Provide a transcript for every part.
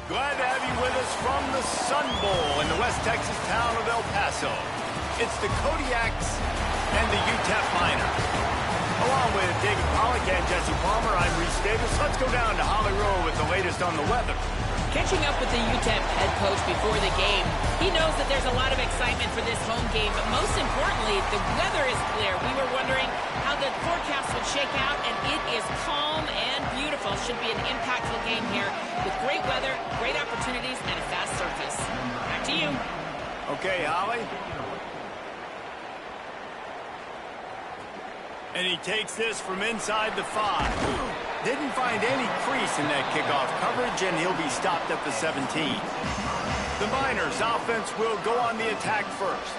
Glad to have you with us from the Sun Bowl in the West Texas town of El Paso. It's the Kodiaks and the UTEP Miners. Along with David Pollack and Jesse Palmer, I'm Reese Davis. Let's go down to Holly Rowe with the latest on the weather. Catching up with the UTEP head coach before the game, he knows that there's a lot of excitement for this home game, but most importantly, the weather is clear. We were wondering how the forecast would shake out, and it is calm and beautiful. Should be an impactful game here with great weather, great opportunities, and a fast surface. Back to you. Okay, Holly. And he takes this from inside the 5. Didn't find any crease in that kickoff coverage, and he'll be stopped at the 17. The Miners' offense will go on the attack first.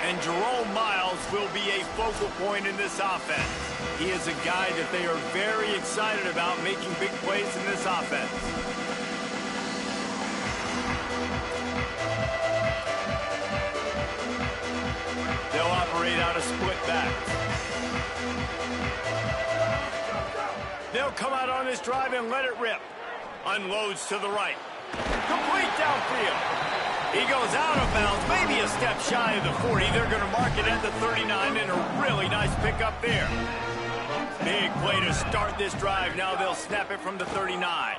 And Jerome Miles will be a focal point in this offense. He is a guy that they are very excited about making big plays in this offense. They'll operate out a split back. They'll come out on this drive and let it rip. Unloads to the right. Complete downfield. He goes out of bounds, maybe a step shy of the 40. They're going to mark it at the 39, and a really nice pickup there. Big play to start this drive. Now they'll snap it from the 39.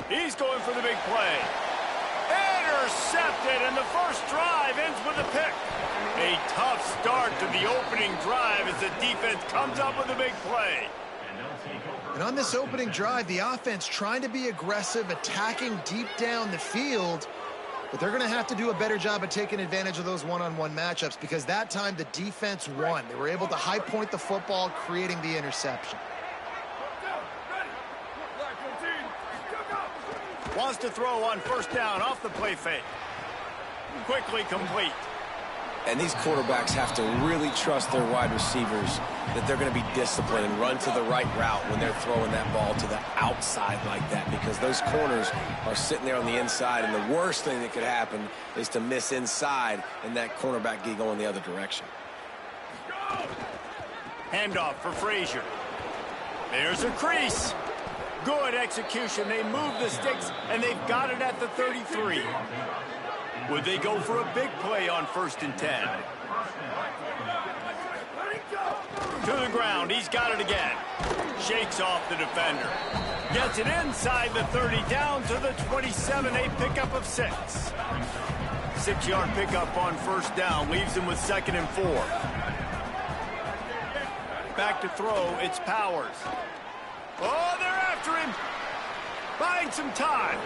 He's going for the big play. Intercepted, and the first drive ends with a pick. A tough start to the opening drive as the defense comes up with a big play. And on this opening drive, the offense trying to be aggressive, attacking deep down the field, but they're going to have to do a better job of taking advantage of those one-on-one matchups because that time the defense won. They were able to high point the football, creating the interception. Wants to throw on first down off the play fake. Quickly complete. And these quarterbacks have to really trust their wide receivers that they're going to be disciplined and run to the right route when they're throwing that ball to the outside like that, because those corners are sitting there on the inside, and the worst thing that could happen is to miss inside and that cornerback get going the other direction. Handoff for Frazier. There's a crease. Good execution. They move the sticks, and they've got it at the 33. Would they go for a big play on 1st and 10? To the ground. He's got it again. Shakes off the defender. Gets it inside the 30, down to the 27, a pickup of 6. 6-yard pickup on first down. Leaves him with 2nd and 4. Back to throw. It's Powers. Oh, they're after him. Buying some time.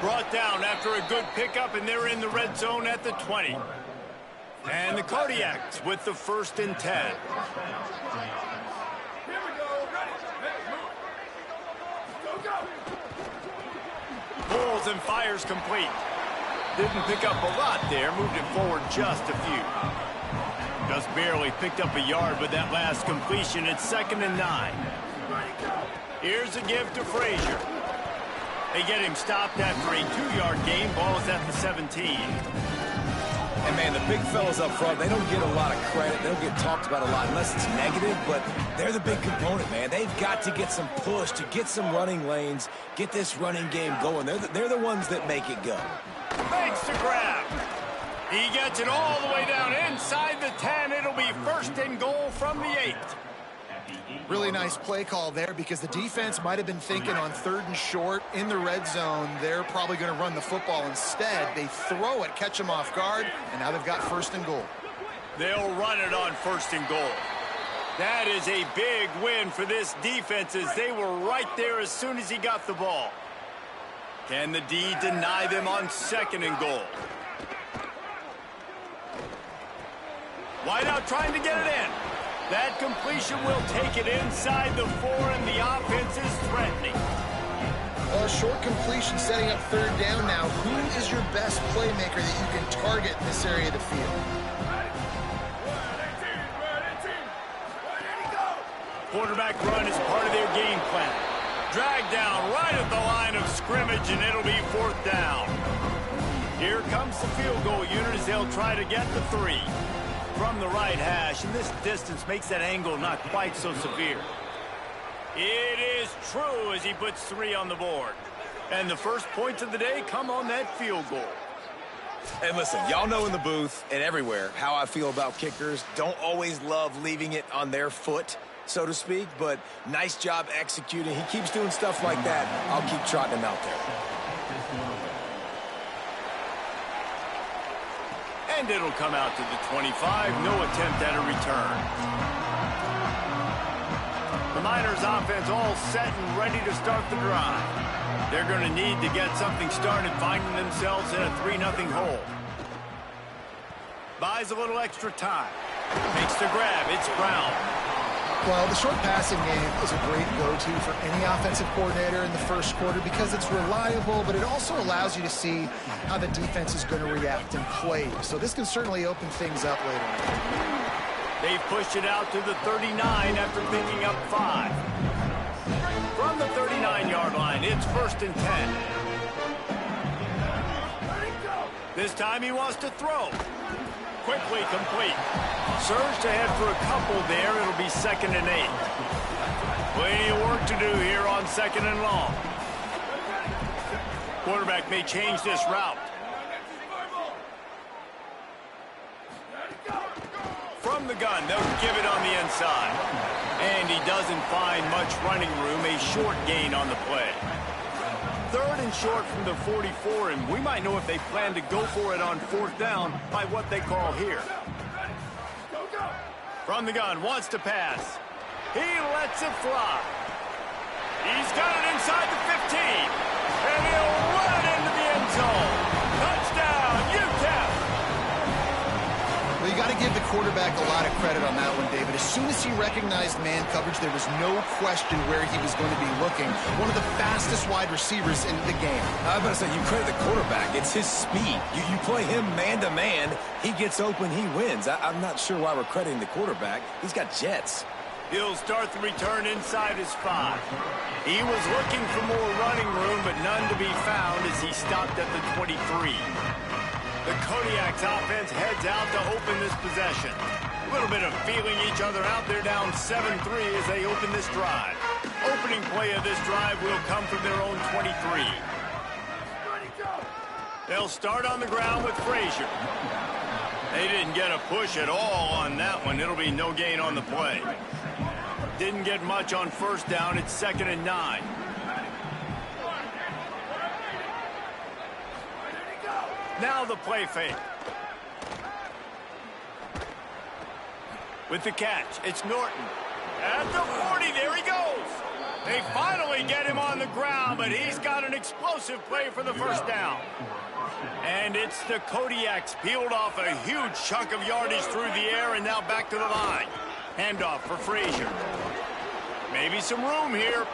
Brought down after a good pickup, and they're in the red zone at the 20. And the Kodiaks with the 1st and 10. Pulls and fires complete. Didn't pick up a lot there. Moved it forward just a few. Just barely picked up a yard with that last completion. It's 2nd and 9. Here's a give to Frazier. They get him stopped after a 2-yard gain. Ball is at the 17. And, man, the big fellas up front, they don't get a lot of credit. They don't get talked about a lot unless it's negative, but they're the big component, man. They've got to get some push, to get some running lanes, get this running game going. They're the ones that make it go. Thanks to grab. He gets it all the way down inside the 10. It'll be 1st and goal from the 8. Really nice play call there because the defense might have been thinking on 3rd and short in the red zone. They're probably going to run the football instead. They throw it, catch them off guard, and now they've got 1st and goal. They'll run it on 1st and goal. That is a big win for this defense as they were right there as soon as he got the ball. Can the D deny them on 2nd and goal? Wideout trying to get it in. That completion will take it inside the 4, and the offense is threatening. A short completion setting up 3rd down now. Who is your best playmaker that you can target in this area of the field? Quarterback run is part of their game plan. Drag down right at the line of scrimmage, and it'll be 4th down. Here comes the field goal unit as they'll try to get the 3. From the right hash, and this distance makes that angle not quite so severe. It is true as he puts 3 on the board. And the first points of the day come on that field goal. And listen, y'all know in the booth and everywhere how I feel about kickers. Don't always love leaving it on their foot, so to speak, but nice job executing. He keeps doing stuff like that. I'll keep trotting him out there. And it'll come out to the 25. No attempt at a return. The Niners offense all set and ready to start the drive. They're going to need to get something started, finding themselves in a 3-0 hole. Buys a little extra time. Makes the grab. It's Brown. Well, the short passing game is a great go-to for any offensive coordinator in the first quarter because it's reliable, but it also allows you to see how the defense is going to react and play. So this can certainly open things up later on. They've pushed it out to the 39 after picking up 5. From the 39-yard line, it's 1st and 10. This time he wants to throw. Quickly complete. Surged ahead for a couple there. It'll be 2nd and 8. Plenty of work to do here on 2nd and long. Quarterback may change this route. From the gun, they'll give it on the inside. And he doesn't find much running room, a short gain on the play. 3rd and short from the 44, and we might know if they plan to go for it on 4th down by what they call here. From the gun, wants to pass. He lets it fly. He's got it inside the 15, and he'll run it into the end zone. Touchdown, UTEP! Well, you got to give the quarterback a lot of credit on that one, David. As soon as he recognized man coverage, there was no question where he was going to be looking. One of the fastest wide receivers in the game. I was about to say, you credit the quarterback. It's his speed. You play him man-to-man, he gets open, he wins. I'm not sure why we're crediting the quarterback. He's got jets. He'll start the return inside his 5. He was looking for more running room, but none to be found as he stopped at the 23. The Kodiak's offense heads out to open this possession. A little bit of feeling each other out. They're down 7-3 as they open this drive. Opening play of this drive will come from their own 23. They'll start on the ground with Frazier. They didn't get a push at all on that one. It'll be no gain on the play. Didn't get much on 1st down. It's 2nd and 9. Now the play fake. With the catch, it's Norton. At the 40, there he goes. They finally get him on the ground, but he's got an explosive play for the 1st down. And it's the Kodiaks peeled off a huge chunk of yardage through the air and now back to the line. Handoff for Frazier. Maybe some room here.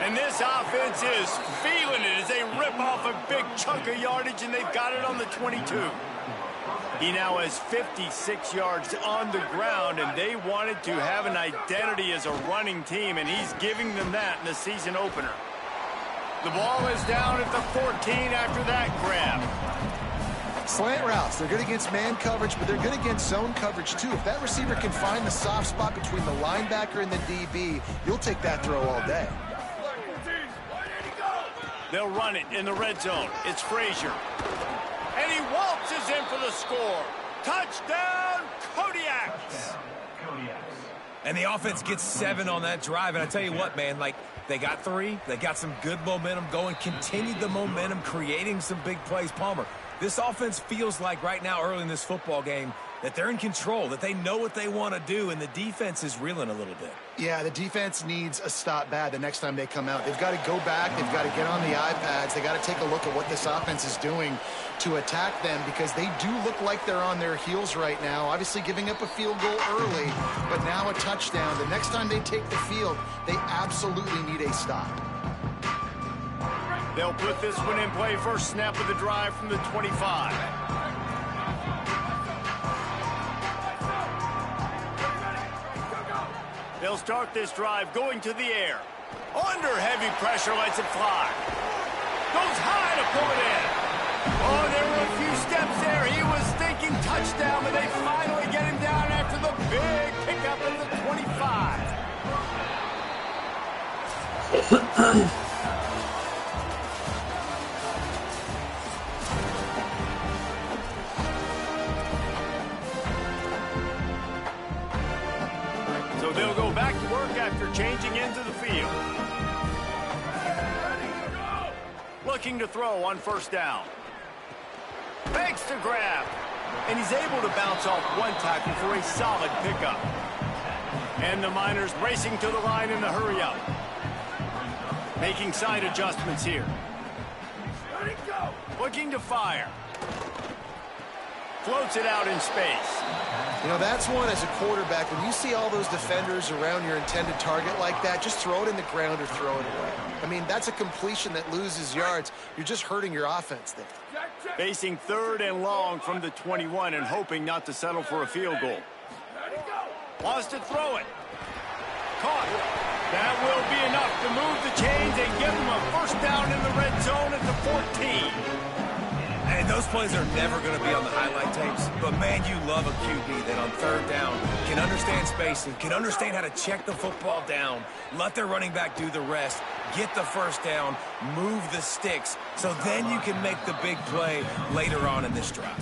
And this offense is feeling it as they rip off a big chunk of yardage, and they've got it on the 22. He now has 56 yards on the ground, and they wanted to have an identity as a running team, and he's giving them that in the season opener. The ball is down at the 14 after that grab. Slant routes, they're good against man coverage, but they're good against zone coverage too. If that receiver can find the soft spot between the linebacker and the DB, you'll take that throw all day. They'll run it in the red zone. It's Frazier. And he waltzes in for the score. Touchdown, Kodiaks! And the offense gets 7 on that drive. And I tell you what, man, like, they got 3. They got some good momentum going, continued the momentum, creating some big plays. Palmer, this offense feels like right now early in this football game that they're in control, that they know what they want to do, and the defense is reeling a little bit. Yeah, the defense needs a stop bad the next time they come out. They've got to go back. They've got to get on the iPads. They got to take a look at what this offense is doing to attack them because they do look like they're on their heels right now. Obviously giving up a field goal early, but now a touchdown. The next time they take the field, they absolutely need a stop. They'll put this one in play. First snap of the drive from the 25. They'll start this drive going to the air. Under heavy pressure, lets it fly. Goes high to pull it in. Oh, there were a few steps there. He was thinking touchdown, but they finally get him down after the big pickup at the 25. looking to throw on first down. Fakes to grab. And he's able to bounce off one tackle for a solid pickup. And the Miners racing to the line in the hurry up. Making side adjustments here. Looking to fire. Floats it out in space. You know, that's one as a quarterback. When you see all those defenders around your intended target like that, just throw it in the ground or throw it away. I mean, that's a completion that loses yards. You're just hurting your offense there. Facing 3rd and long from the 21 and hoping not to settle for a field goal. Wants to throw it. Caught. That will be enough to move the chains and give him a first down in the red zone at the 14. And those plays are never going to be on the highlight tapes, but man, you love a QB that on 3rd down can understand spacing, can understand how to check the football down, let their running back do the rest, get the first down, move the sticks, so then you can make the big play later on in this drive.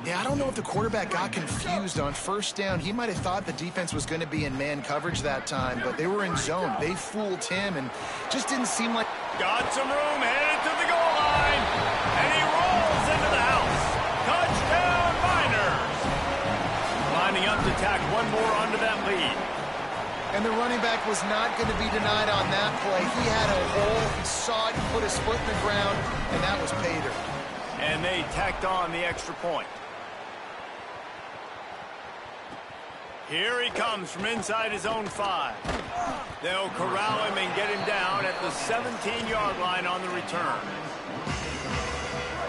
Yeah, I don't know if the quarterback got confused on first down. He might have thought the defense was going to be in man coverage that time, but they were in zone. They fooled him and just didn't seem like... Got some room, headed to the goal line, and he rolls into the house. Touchdown, Miners! Lining up to tack one more onto that lead. And the running back was not going to be denied on that play. He had a hole, he saw it, he put his foot in the ground, and that was pay dirt. And they tacked on the extra point. Here he comes from inside his own 5. They'll corral him and get him down at the 17-yard line on the return.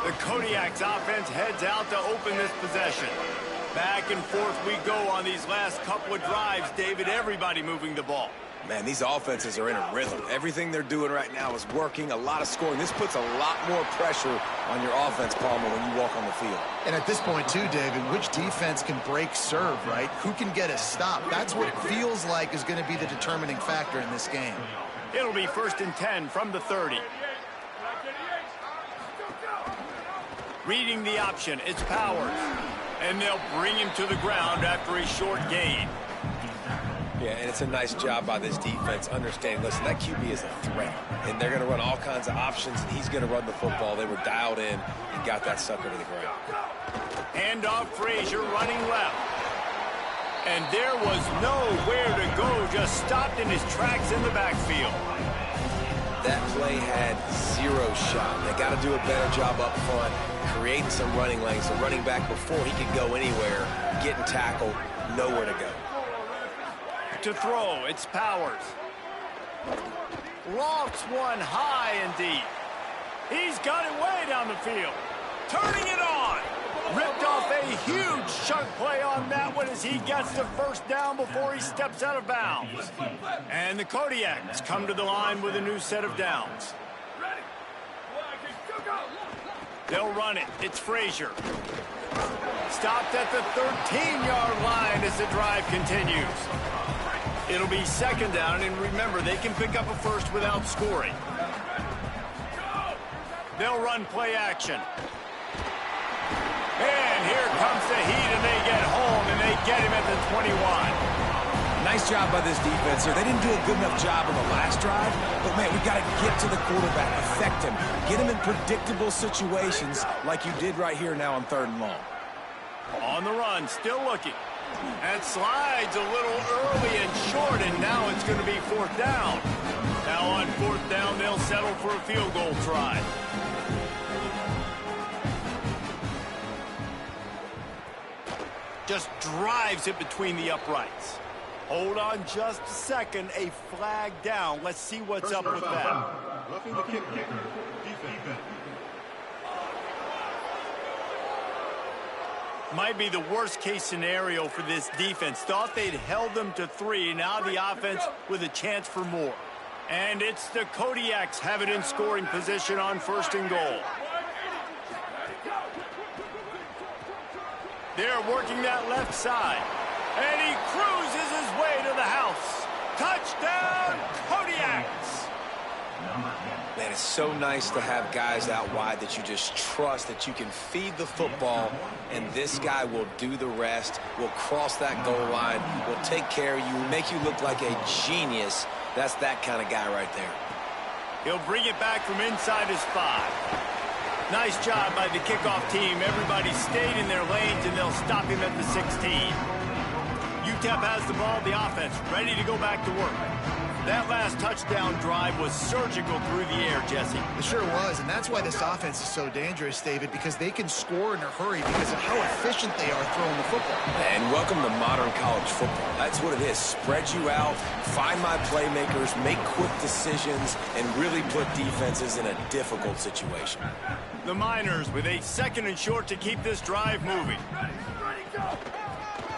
The Kodiak's offense heads out to open this possession. Back and forth we go on these last couple of drives, David. Everybody moving the ball. Man, these offenses are in a rhythm. Everything they're doing right now is working, a lot of scoring. This puts a lot more pressure on your offense, Palmer, when you walk on the field. And at this point, too, David, which defense can break serve, right? Who can get a stop? That's what it feels like is going to be the determining factor in this game. It'll be 1st and 10 from the 30. Reading the option, it's Powers. And they'll bring him to the ground after a short gain. Yeah, and it's a nice job by this defense understanding, listen, that QB is a threat, and they're going to run all kinds of options, and he's going to run the football. They were dialed in and got that sucker to the ground. Handoff, Frazier running left. And there was nowhere to go, just stopped in his tracks in the backfield. That play had 0 shot. They got to do a better job up front, creating some running lanes. The running back, before he could go anywhere, getting tackled, nowhere to go. To throw, it's Powers. Lofts one high and deep. He's got it way down the field. Turning it on. Ripped off a huge chunk play on that one as he gets the first down before he steps out of bounds. And the Kodiaks come to the line with a new set of downs. They'll run it. It's Frazier. Stopped at the 13-yard line as the drive continues. It'll be 2nd down, and remember, they can pick up a first without scoring. They'll run play action. And here comes the heat, and they get home, and they get him at the 21. Nice job by this defense here. They didn't do a good enough job on the last drive, but, man, we got to get to the quarterback, affect him, get him in predictable situations like you did right here now on 3rd and long. On the run, still looking. And slides a little early and short, and now it's going to be 4th down. Now on 4th down, they'll settle for a field goal try. Just drives it between the uprights. Hold on just a second. A flag down. Let's see what's up with that. Roughing the kicker. Defense. Might be the worst case scenario for this defense. Thought they'd held them to 3. Now the offense with a chance for more. And it's the Kodiaks have it in scoring position on 1st and goal. They're working that left side. And he cruises his way to the house. Touchdown, Kodiaks! Man, it's so nice to have guys out wide that you just trust that you can feed the football, and this guy will do the rest, will cross that goal line, will take care of you, make you look like a genius. That's that kind of guy right there. He'll bring it back from inside his 5. Nice job by the kickoff team. Everybody stayed in their lanes, and they'll stop him at the 16. UTEP has the ball, the offense, ready to go back to work. That last touchdown drive was surgical through the air, Jesse. It sure was, and that's why this offense is so dangerous, David, because they can score in a hurry because of how efficient they are throwing the football. And welcome to modern college football. That's what it is. Spread you out, find my playmakers, make quick decisions, and really put defenses in a difficult situation. The Miners with a 2nd and short to keep this drive moving.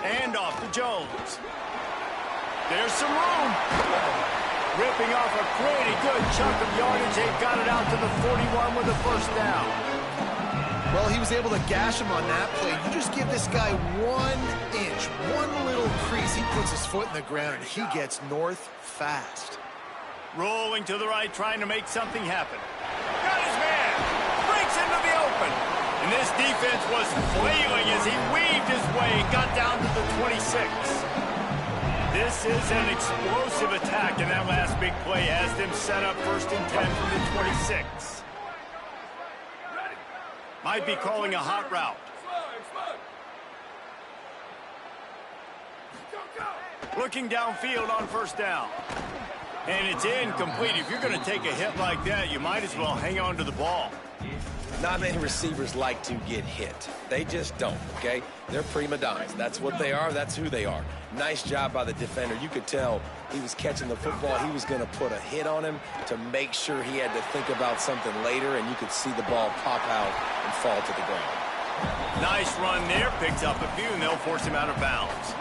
And off to Jones. There's some room. Ripping off a pretty good chunk of yardage. They've got it out to the 41 with a first down. Well, he was able to gash him on that play. You just give this guy 1 inch, one little crease. He puts his foot in the ground, and he gets north fast. Rolling to the right, trying to make something happen. Got his man. Breaks into the open. And this defense was flailing as he weaved his way and got down to the 26. This is an explosive attack, and that last big play has them set up 1st and 10 from the 26. Might be calling a hot route. Looking downfield on 1st down. And it's incomplete. If you're going to take a hit like that, you might as well hang on to the ball. Not many receivers like to get hit. They just don't, okay? They're prima donnas. That's what they are. That's who they are. Nice job by the defender. You could tell he was catching the football. He was going to put a hit on him to make sure he had to think about something later, and you could see the ball pop out and fall to the ground. Nice run there. Picks up a few, and they'll force him out of bounds.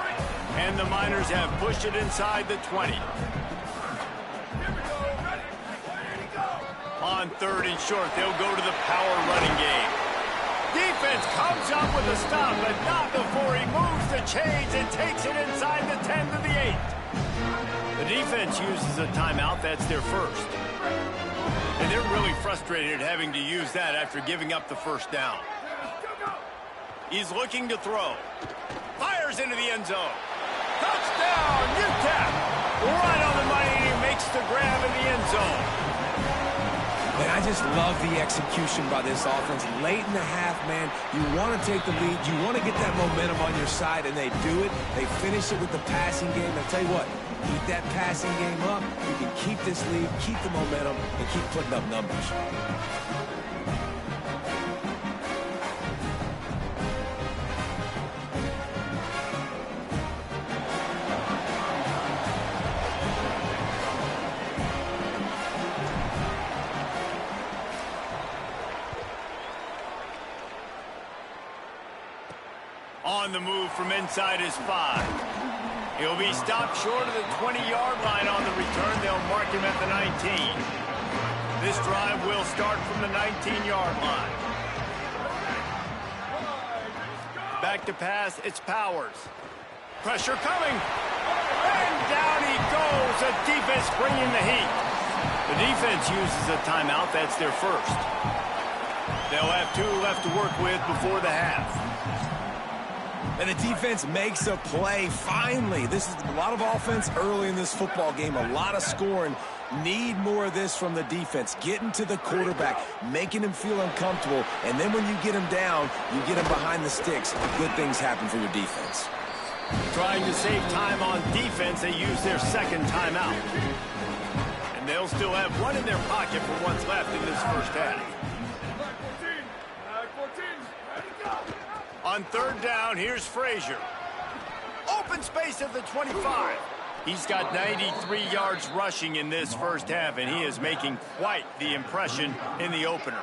And the Miners have pushed it inside the 20. On 3rd and short, they'll go to the power running game. Defense comes up with a stop, but not before he moves the chains and takes it inside the 10 to the 8. The defense uses a timeout. That's their first. And they're really frustrated having to use that after giving up the first down. He's looking to throw. Fires into the end zone. Touchdown, UTEP! Right on the money, and he makes the grab in the end zone. And I just love the execution by this offense. Late in the half, man, you want to take the lead. You want to get that momentum on your side, and they do it. They finish it with the passing game. I tell you what, keep that passing game up. You can keep this lead, keep the momentum, and keep putting up numbers. On the move from inside his 5. He'll be stopped short of the 20-yard line on the return. They'll mark him at the 19. This drive will start from the 19-yard line. Back to pass, it's Powers. Pressure coming. And down he goes. The defense bringing the heat. The defense uses a timeout. That's their first. They'll have 2 left to work with before the half. And the defense makes a play, finally. This is a lot of offense early in this football game, a lot of scoring. Need more of this from the defense. Getting to the quarterback, making him feel uncomfortable, and then when you get him down, you get him behind the sticks. Good things happen for your defense. Trying to save time on defense, they use their 2nd timeout. And they'll still have 1 in their pocket for what's left in this first half. On 3rd down, here's Frazier. Open space at the 25. He's got 93 yards rushing in this first half, and he is making quite the impression in the opener.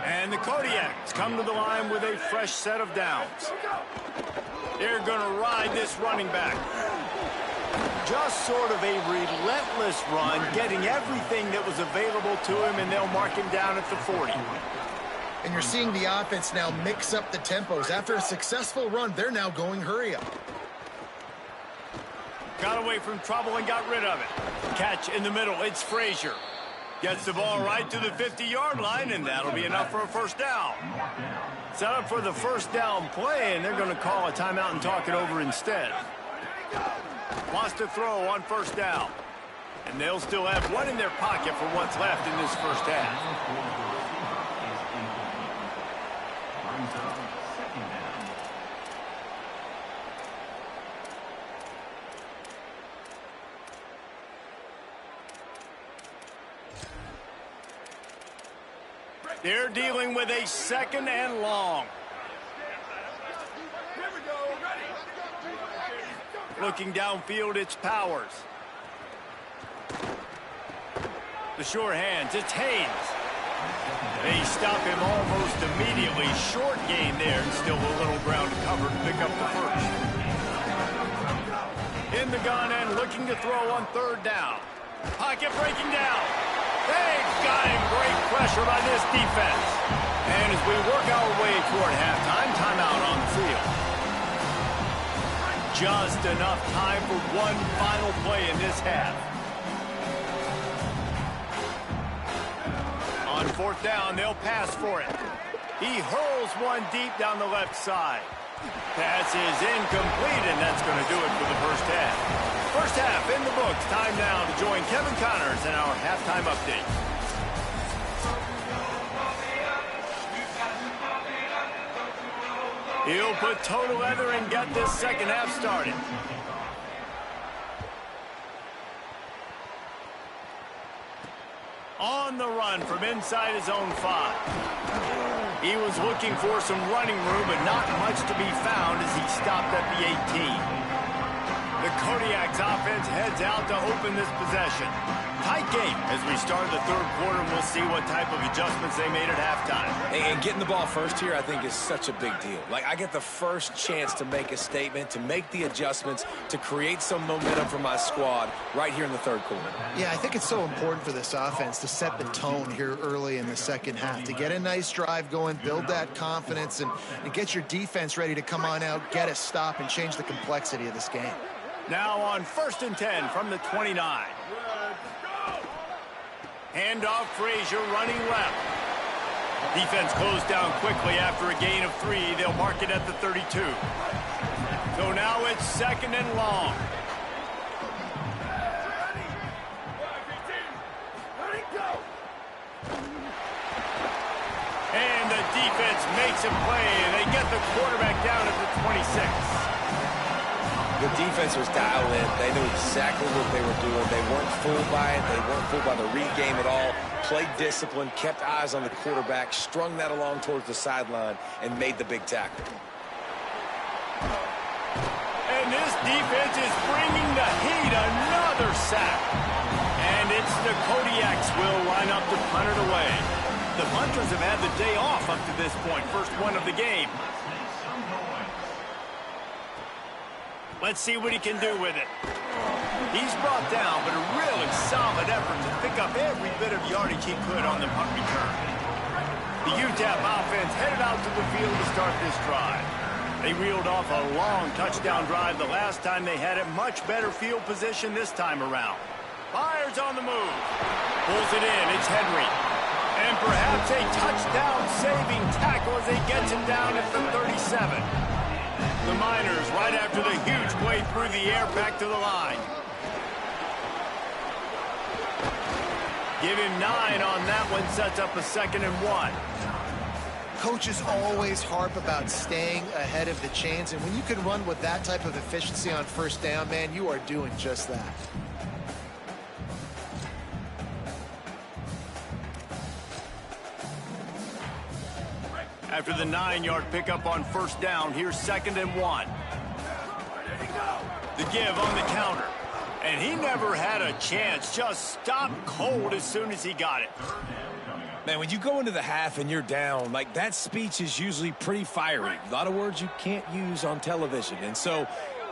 And the Kodiaks come to the line with a fresh set of downs. They're going to ride this running back. Just sort of a relentless run, getting everything that was available to him, and they'll mark him down at the 40. And you're seeing the offense now mix up the tempos. After a successful run, they're now going hurry up. Got away from trouble and got rid of it. Catch in the middle, it's Frazier. Gets the ball right to the 50-yard line, and that'll be enough for a first down. Set up for the first down play, and they're going to call a timeout and talk it over instead. Wants to throw on 1st down. And they'll still have one in their pocket for what's left in this first half. They're dealing with a 2nd and long. Looking downfield, it's Powers. The sure hands, it's Haynes. They stop him almost immediately. Short gain there, and still a little ground to cover to pick up the first. In the gun and looking to throw on 3rd down. Pocket breaking down. They've got him. Great pressure by this defense. And as we work our way toward halftime, timeout on the field. Just enough time for one final play in this half. On 4th down, they'll pass for it. He hurls one deep down the left side. Pass is incomplete, and that's going to do it for the first half. First half in the books. Time now to join Kevin Connors in our halftime update. He'll put toe together and get this second half started. On the run from inside his own 5. He was looking for some running room, but not much to be found as he stopped at the 18. The Kodiak's offense heads out to open this possession. Tight game as we start the 3rd quarter, and we'll see what type of adjustments they made at halftime. And getting the ball first here, I think, is such a big deal. Like, I get the first chance to make a statement, to make the adjustments, to create some momentum for my squad right here in the 3rd quarter. Yeah, I think it's so important for this offense to set the tone here early in the second half, to get a nice drive going, build that confidence, and get your defense ready to come on out, get a stop, and change the complexity of this game. Now on 1st and 10 from the 29. Handoff, Frazier running left. Defense closed down quickly after a gain of 3. They'll mark it at the 32. So now it's 2nd and long. And the defense makes a play, and they get the quarterback down at the 26. The defense was dialed in. They knew exactly what they were doing. They weren't fooled by it. They weren't fooled by the read game at all. Played discipline, kept eyes on the quarterback, strung that along towards the sideline, and made the big tackle. And this defense is bringing the heat. Another sack. And it's the Kodiaks will line up to punt it away. The punters have had the day off up to this point. First one of the game. Let's see what he can do with it. He's brought down, but a really solid effort to pick up every bit of yardage he could on the punt return. The UTEP offense headed out to the field to start this drive. They reeled off a long touchdown drive the last time they had it. Much better field position this time around. Fires on the move. Pulls it in. It's Henry. And perhaps a touchdown-saving tackle as he gets him down at the 37. The Miners, right after the huge play through the air, back to the line. Give him 9 on that one, sets up a 2nd and 1. Coaches always harp about staying ahead of the chains, and when you can run with that type of efficiency on 1st down, man, you are doing just that. After the 9-yard pickup on 1st down, here's 2nd and 1. The give on the counter. And he never had a chance. Just stopped cold as soon as he got it. Man, when you go into the half and you're down, like, that speech is usually pretty fiery. A lot of words you can't use on television. And so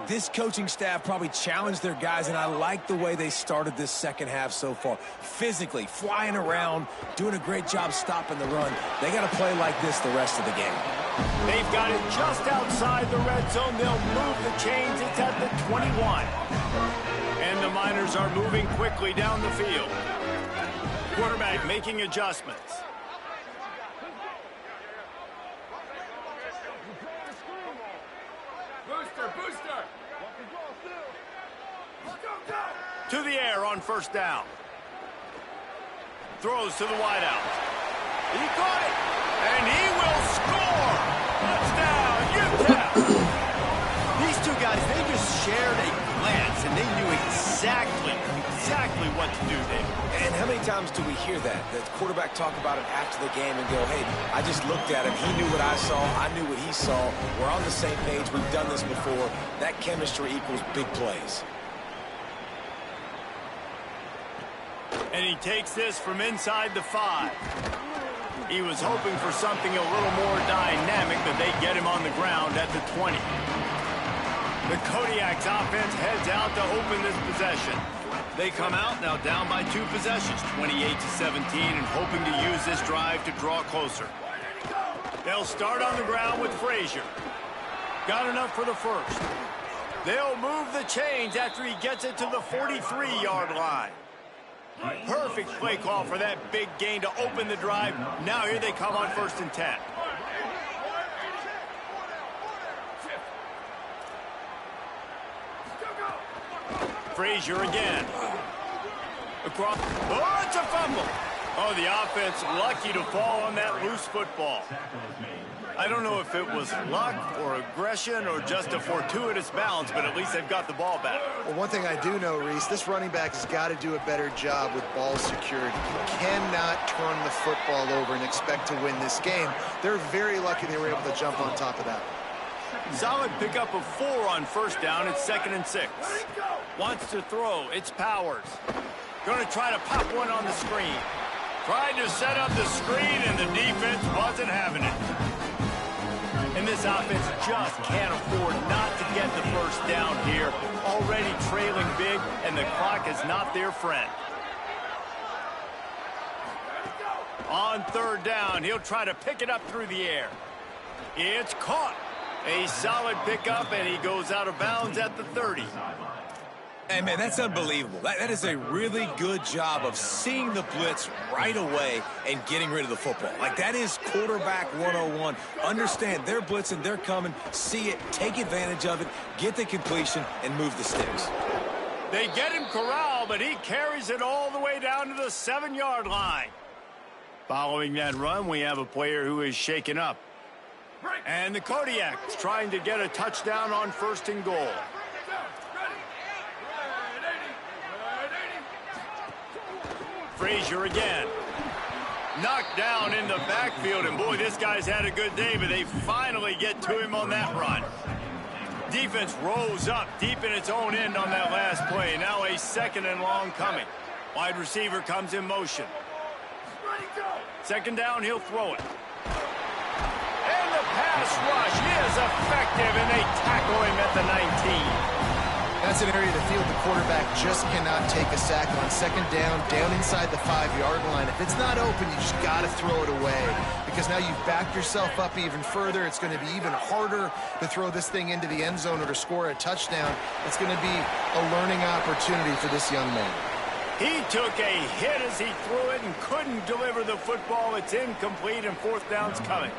this coaching staff probably challenged their guys, and I like the way they started this second half so far. Physically, flying around, doing a great job stopping the run. They got to play like this the rest of the game. They've got it just outside the red zone. They'll move the chains. It's at the 21. And the Miners are moving quickly down the field. Quarterback making adjustments. To the air on first down. Throws to the wideout. He caught it, and he will score. Touchdown, UTEP. These two guys, they just shared a glance, and they knew exactly what to do, Dave. And how many times do we hear that? The quarterback talk about it after the game and go, hey, I just looked at him. He knew what I saw. I knew what he saw. We're on the same page. We've done this before. That chemistry equals big plays. And he takes this from inside the 5. He was hoping for something a little more dynamic, but they get him on the ground at the 20. The Kodiak's offense heads out to open this possession. They come out now down by 2 possessions, 28-17, and hoping to use this drive to draw closer. They'll start on the ground with Frazier. Got enough for the first. They'll move the chains after he gets it to the 43-yard line. Perfect play call for that big gain to open the drive. Now here they come on 1st and 10. Frazier again. Across. Oh, it's a fumble. Oh, the offense lucky to fall on that loose football. I don't know if it was luck or aggression or just a fortuitous bounce, but at least they've got the ball back. Well, one thing I do know, Reese, this running back has got to do a better job with ball security. He cannot turn the football over and expect to win this game. They're very lucky they were able to jump on top of that. Solid pickup of 4 on first down. It's 2nd and 6. Wants to throw. It's Powers. Going to try to pop one on the screen. Tried to set up the screen, and the defense wasn't having it. And this offense just can't afford not to get the first down here. Already trailing big, and the clock is not their friend. On 3rd down, he'll try to pick it up through the air. It's caught. A solid pickup, and he goes out of bounds at the 30. Hey, man, that's unbelievable. That is a really good job of seeing the blitz right away and getting rid of the football. Like, that is quarterback 101. Understand they're blitzing, they're coming, see it, take advantage of it, get the completion, and move the sticks. They get him corralled, but he carries it all the way down to the 7-yard line. Following that run, we have a player who is shaken up. And the Kodiak's trying to get a touchdown on 1st and goal. Frazier again. Knocked down in the backfield, and boy, this guy's had a good day, but they finally get to him on that run. Defense rose up deep in its own end on that last play. Now a 2nd and long coming. Wide receiver comes in motion. 2nd down, he'll throw it. And the pass rush is effective, and they tackle him at the 19. That's an area of the field the quarterback just cannot take a sack on. 2nd down inside the 5-yard line. If it's not open, you just got to throw it away, because now you've backed yourself up even further. It's going to be even harder to throw this thing into the end zone or to score a touchdown. It's going to be a learning opportunity for this young man. He took a hit as he threw it and couldn't deliver the football. It's incomplete, and 4th down's coming.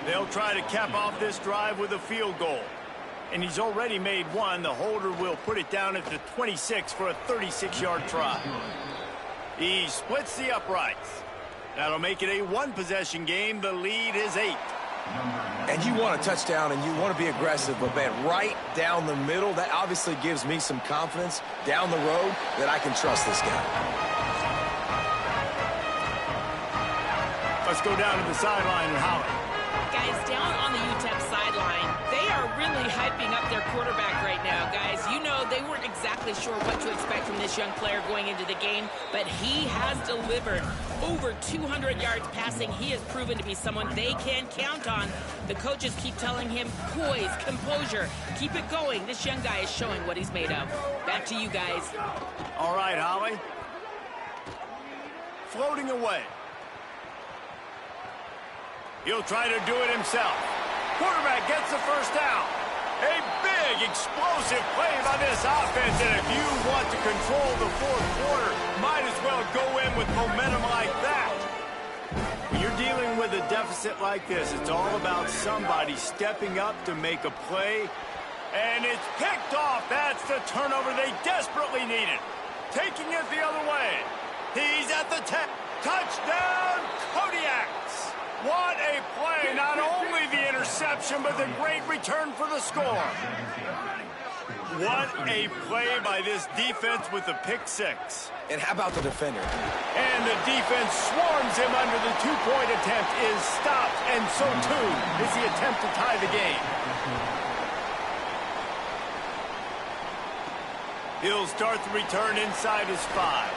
They'll try to cap off this drive with a field goal. And he's already made one. The holder will put it down at the 26 for a 36-yard try. He splits the uprights. That'll make it a 1-possession game. The lead is 8. And you want a touchdown, and you want to be aggressive, but, man, right down the middle, that obviously gives me some confidence down the road that I can trust this guy. Let's go down to the sideline and Holly. Guys, down on the UTEP sideline, they are really hyping up their quarterback right now, guys. You know, they weren't exactly sure what to expect from this young player going into the game, but he has delivered over 200 yards passing. He has proven to be someone they can count on. The coaches keep telling him, poise, composure, keep it going. This young guy is showing what he's made of. Back to you guys. All right, Holly. Floating away. He'll try to do it himself. Quarterback gets the first down. A big, explosive play by this offense, and if you want to control the 4th quarter, might as well go in with momentum like that. When you're dealing with a deficit like this, it's all about somebody stepping up to make a play, and it's picked off. That's the turnover they desperately needed. taking it the other way. He's at the 10. Touchdown, Kodiaks. What a play. Not only the interception, but the great return for the score. What a play by this defense with the pick six. And how about the defender? And the defense swarms him under the two-point attempt is stopped, and so too is the attempt to tie the game. He'll start the return inside his 5.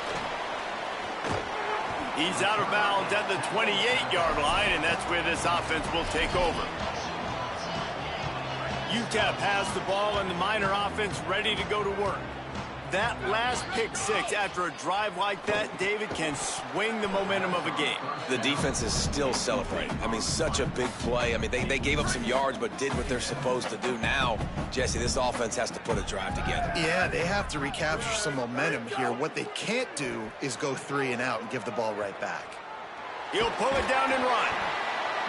He's out of bounds at the 28-yard line, and that's where this offense will take over. UTEP has the ball and the Miner offense ready to go to work. That last pick six after a drive like that, David, can swing the momentum of a game. The defense is still celebrating. I mean, such a big play. I mean, they gave up some yards but did what they're supposed to do. Now, Jesse, this offense has to put a drive together. Yeah, they have to recapture some momentum here. What they can't do is go 3 and out and give the ball right back. He'll pull it down and run.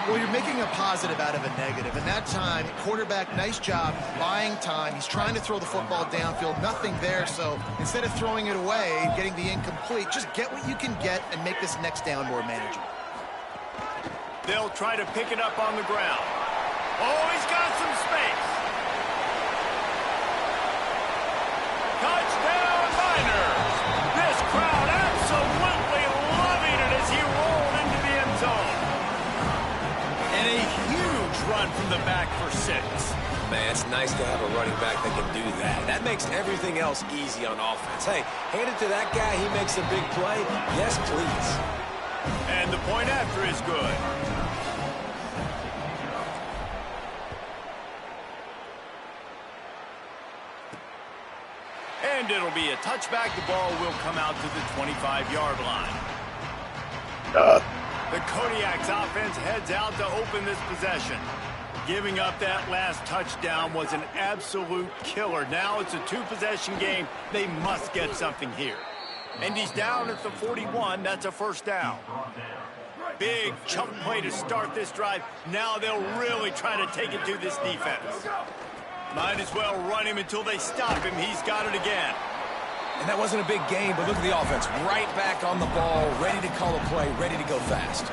Well, you're making a positive out of a negative. And that time, quarterback, nice job buying time. He's trying to throw the football downfield. Nothing there. So instead of throwing it away, getting the incomplete, just get what you can get and make this next down more manageable. They'll try to pick it up on the ground. Oh, he's got some space. Touchdown, Miners. This crowd absolutely loving it as he rolled into the end zone. And a huge run from the back for 6. Man, it's nice to have a running back that can do that. That makes everything else easy on offense. Hey, hand it to that guy. He makes a big play. Yes, please. And the point after is good. And it'll be a touchback. The ball will come out to the 25-yard line. The Kodiaks offense heads out to open this possession. Giving up that last touchdown was an absolute killer. Now it's a 2-possession game. They must get something here. And he's down at the 41. That's a first down. Big chunk play to start this drive. Now they'll really try to take it to this defense. Might as well run him until they stop him. He's got it again. And that wasn't a big game, but look at the offense. Right back on the ball, ready to call a play, ready to go fast.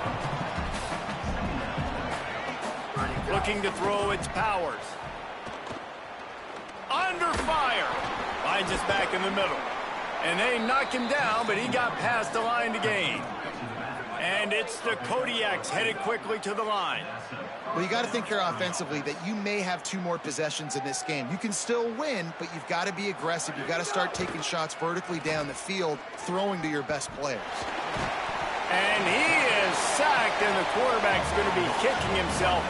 Looking to throw its Powers. Under fire. Finds us back in the middle. And they knock him down, but he got past the line to gain. And it's the Kodiaks headed quickly to the line. Well, you got to think here offensively that you may have 2 more possessions in this game. You can still win, but you've got to be aggressive. You've got to start taking shots vertically down the field, throwing to your best players. And he is sacked, and the quarterback's going to be kicking himself.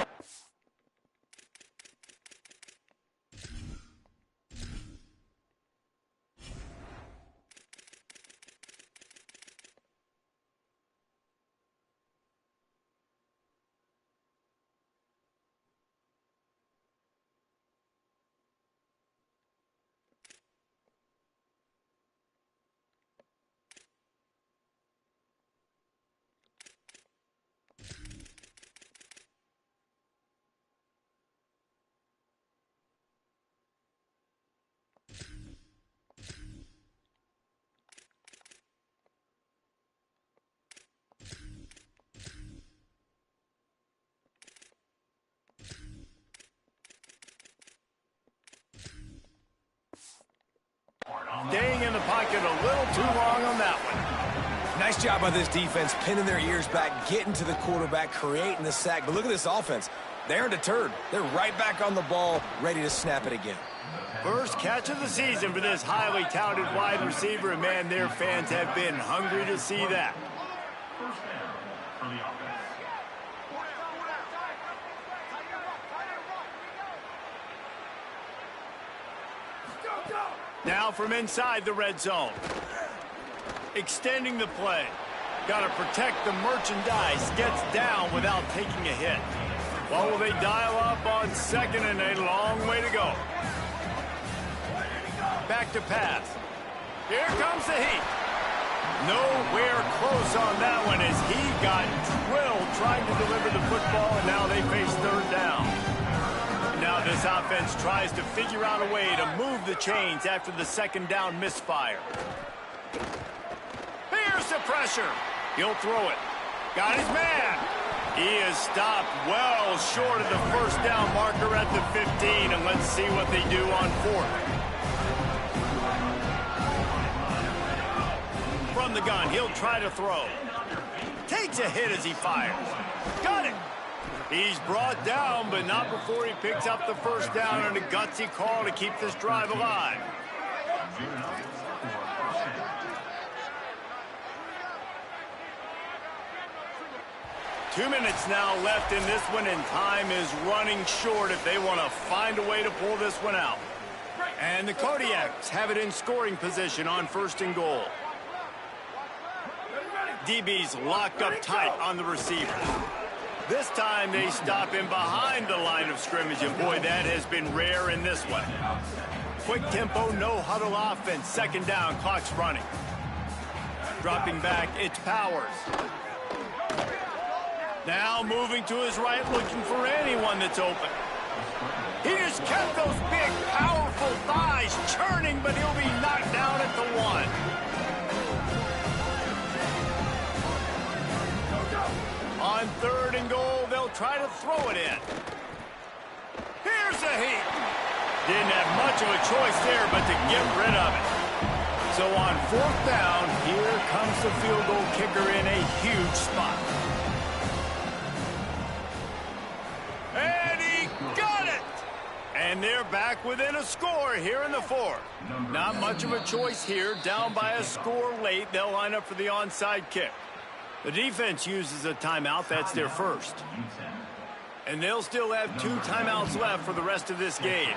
Staying in the pocket a little too long on that one. Nice job by this defense, pinning their ears back, getting to the quarterback, creating the sack. But look at this offense. They aren't deterred. They're right back on the ball, ready to snap it again. First catch of the season for this highly touted wide receiver, and man, their fans have been hungry to see that. Now from inside the red zone. Extending the play. Got to protect the merchandise. Gets down without taking a hit. What will they dial up on second and a long way to go? Back to pass. Here comes the heat. Nowhere close on that one as he got drilled trying to deliver the football, and now they face third down. Now this offense tries to figure out a way to move the chains after the second down misfire. Here's the pressure. He'll throw it. Got his man. He is stopped well short of the first down marker at the 15, and let's see what they do on 4th. From the gun, he'll try to throw. Takes a hit as he fires. Got it. He's brought down, but not before he picks up the first down on a gutsy call to keep this drive alive. Two minutes now left in this one, and time is running short if they want to find a way to pull this one out. And the Kodiaks have it in scoring position on 1st and goal. DB's locked up tight on the receiver. This time they stop him behind the line of scrimmage, and boy, that has been rare in this one. Quick tempo, no huddle offense. 2nd down, clock's running. Dropping back, it's Powers. Now moving to his right, looking for anyone that's open. He just kept those big, powerful thighs churning, but he'll be knocked down at the 1. On 3rd and goal, they'll try to throw it in. Here's a heat. Didn't have much of a choice there, but to get rid of it. So on 4th down, here comes the field goal kicker in a huge spot. And he got it! And they're back within a score here in the 4th. Not much of a choice here. Down by a score late, they'll line up for the onside kick. The defense uses a timeout. That's their first. And they'll still have 2 timeouts left for the rest of this game.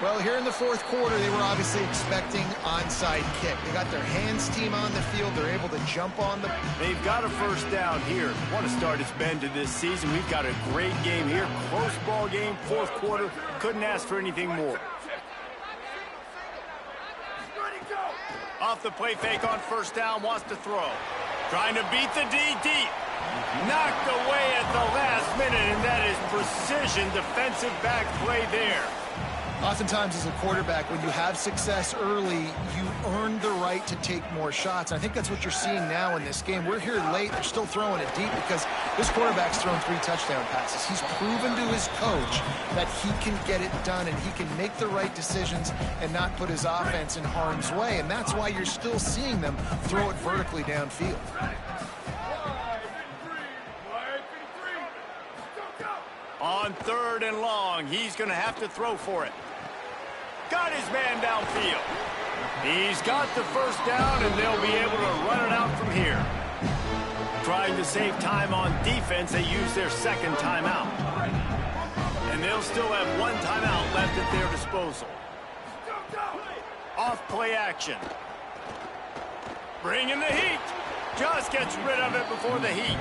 Well, here in the 4th quarter, they were obviously expecting onside kick. They got their hands team on the field. They're able to jump on the... They've got a first down here. What a start it's been to this season. We've got a great game here. Close ball game, 4th quarter. Couldn't ask for anything more. Off the play fake on 1st down, wants to throw. Trying to beat the D deep. Knocked away at the last minute, and that is precision defensive back play there. Oftentimes as a quarterback, when you have success early, you earn the right to take more shots. I think that's what you're seeing now in this game. We're here late. They're still throwing it deep because this quarterback's thrown 3 touchdown passes. He's proven to his coach that he can get it done and he can make the right decisions and not put his offense in harm's way. And that's why you're still seeing them throw it vertically downfield. On 3rd and long, he's going to have to throw for it. Got his man downfield. He's got the first down, and they'll be able to run it out from here. Trying to save time on defense, they use their 2nd timeout. And they'll still have 1 timeout left at their disposal. Off play action. Bringing the heat. Just gets rid of it before the heat.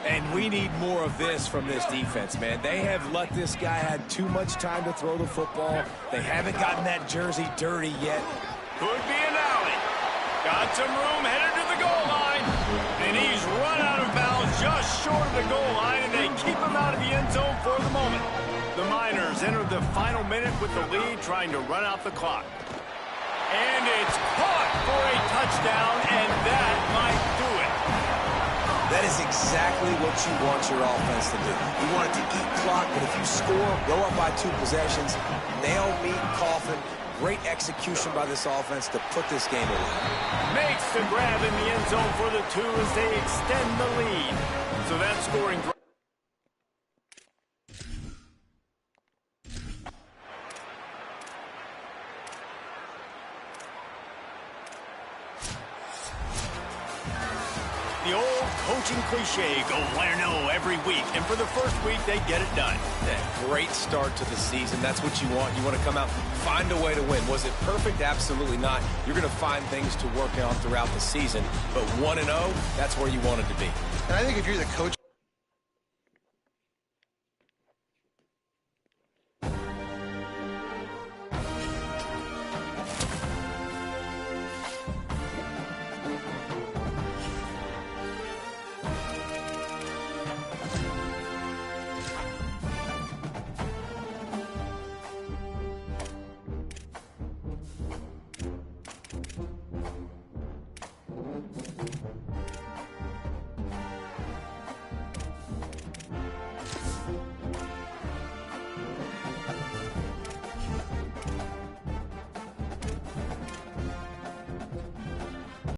And we need more of this from this defense, man. They have let this guy have too much time to throw the football. They haven't gotten that jersey dirty yet. Could be an alley. Got some room, headed to the goal line. And he's run out of bounds just short of the goal line, and they keep him out of the end zone for the moment. The Miners enter the final minute with the lead, trying to run out the clock. And it's caught for a touchdown, and that might do it. That is exactly what you want your offense to do. You want it to eat clock, but if you score, go up by 2 possessions, nail meat, coffin, great execution by this offense to put this game away. Makes the grab in the end zone for the 2 as they extend the lead. So that scoring drive. The old coaching cliche, go win or no every week. And for the first week, they get it done. Yeah, great start to the season. That's what you want. You want to come out, find a way to win. Was it perfect? Absolutely not. You're going to find things to work on throughout the season. But 1-0, that's where you want it to be. And I think if you're the coach